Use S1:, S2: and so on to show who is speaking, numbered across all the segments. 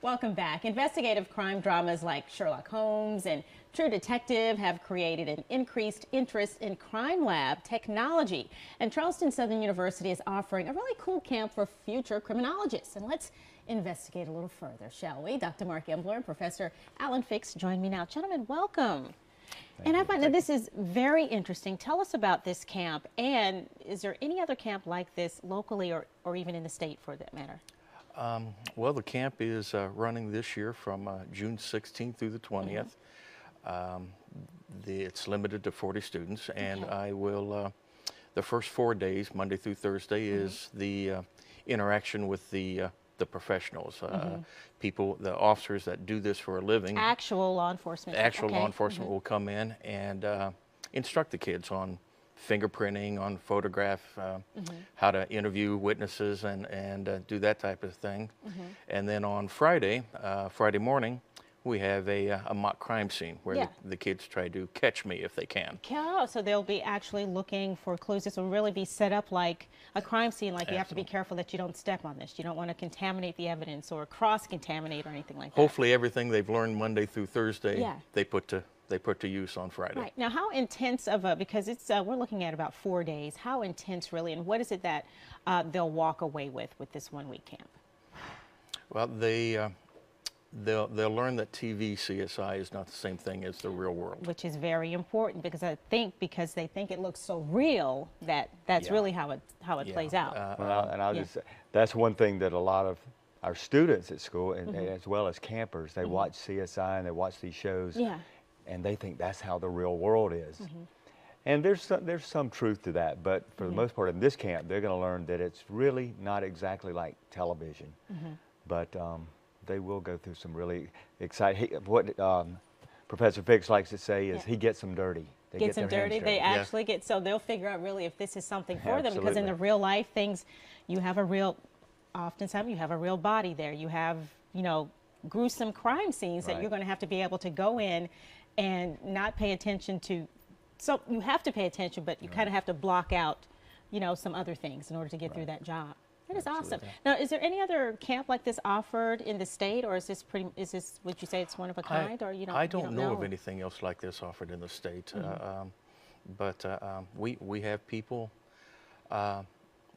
S1: Welcome back. Investigative crime dramas like Sherlock Holmes and True Detective have created an increased interest in crime lab technology. And Charleston Southern University is offering a really cool camp for future criminologists. And let's investigate a little further, shall we? Dr. Mark Embler and Professor Alan Fix join me now. Gentlemen, welcome. And I find that this is very interesting. Tell us about this camp, and is there any other camp like this locally or even in the state for that matter?
S2: Well, the camp is running this year from June 16th through the 20th. It's limited to 40 students, and I will, the first 4 days, Monday through Thursday, is the interaction with the professionals, people, the officers that do this for a living.
S1: Actual law enforcement.
S2: Actual law enforcement will come in and instruct the kids on fingerprinting, on photograph, how to interview witnesses and do that type of thing. And then on Friday, Friday morning, we have a mock crime scene where the kids try to catch me if they can. Oh,
S1: so they'll be actually looking for clues. This will really be set up like a crime scene, like you have to be careful that you don't step on this. You don't want to contaminate the evidence or cross-contaminate or anything like that.
S2: Hopefully everything they've learned Monday through Thursday, they put to use on Friday.
S1: Right. Now, how intense of a, because it's we're looking at about 4 days, how intense really, and what is it that they'll walk away with this 1 week camp?
S2: Well, they'll learn that TV CSI is not the same thing as the real world.
S1: Which is very important, because I think because they think it looks so real that's really how it plays out.
S3: And I'll just say, that's one thing that a lot of our students at school, and as well as campers, they watch CSI and they watch these shows, and they think that's how the real world is. And there's some truth to that, but for the most part in this camp, they're going to learn that it's really not exactly like television, but they will go through some really exciting, what Professor Fix likes to say is he gets them dirty.
S1: They get them dirty. They actually get, so they'll figure out really if this is something for them, because in the real life things, you have a real, oftentimes you have a real body there. You have, you know, gruesome crime scenes that you're going to have to be able to go in and not pay attention to. So you have to pay attention, but you kind of have to block out, you know, some other things in order to get through that job. That is awesome. Now, is there any other camp like this offered in the state, or is this would you say it's one of a kind, or you don't?
S2: I don't know of anything else like this offered in the state, but we have people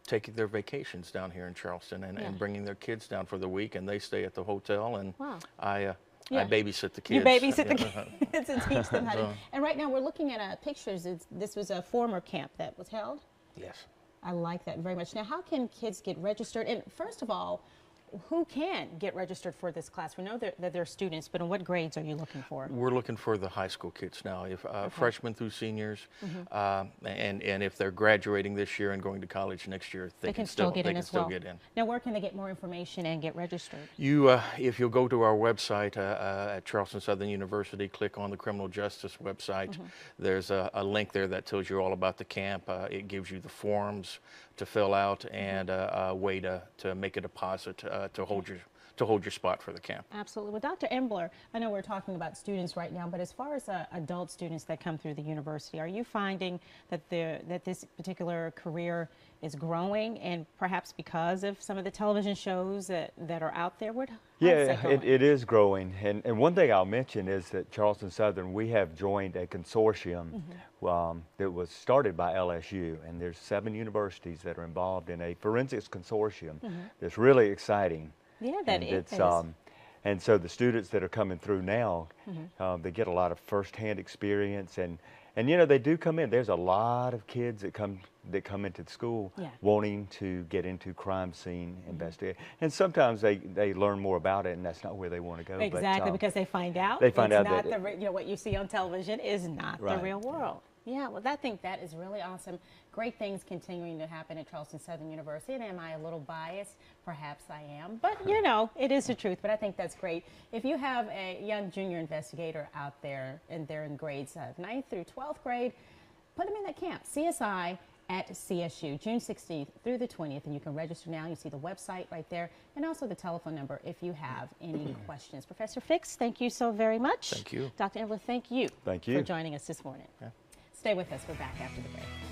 S2: taking their vacations down here in Charleston and bringing their kids down for the week, and they stay at the hotel, and I babysit the kids.
S1: You babysit the kids and teach them how to. And right now we're looking at pictures. This was a former camp that was held?
S2: Yes.
S1: I like that very much. Now, how can kids get registered? And first of all, who can get registered for this class? We know that they're students, but in what grades are you looking for?
S2: We're looking for the high school kids now, if freshmen through seniors, and if they're graduating this year and going to college next year, they can still get in as well.
S1: Now, where can they get more information and get registered?
S2: If you'll go to our website at Charleston Southern University, click on the Criminal Justice website. There's a link there that tells you all about the camp. It gives you the forms to fill out and a way to make a deposit to hold your spot for the camp.
S1: Absolutely. Well, Dr. Embler, I know we're talking about students right now, but as far as adult students that come through the university, are you finding that this particular career is growing, and perhaps because of some of the television shows that are out there?
S3: It is growing. And one thing I'll mention is that Charleston Southern, we have joined a consortium that was started by LSU, and there's 7 universities that are involved in a forensics consortium that's really exciting.
S1: Yeah, that is.
S3: And so the students that are coming through now, they get a lot of firsthand experience, and you know, they do come in. There's a lot of kids that come into the school wanting to get into crime scene investigation, and sometimes they learn more about it, and that's not where they want to go.
S1: Exactly, because they find out that you know, what you see on television is not the real world. Yeah, well, I think that is really awesome. Great things continuing to happen at Charleston Southern University. And am I a little biased? Perhaps I am. But, you know, it is the truth. But I think that's great. If you have a young junior investigator out there and they're in grades 9th through 12th grade, put them in that camp. CSI at CSU, June 16th through the 20th. And you can register now. You see the website right there, and also the telephone number if you have any questions. Professor Fix, thank you so very much.
S2: Thank you.
S1: Dr. Embler, thank you
S3: for
S1: joining us this morning. Stay with us. We're back after the break.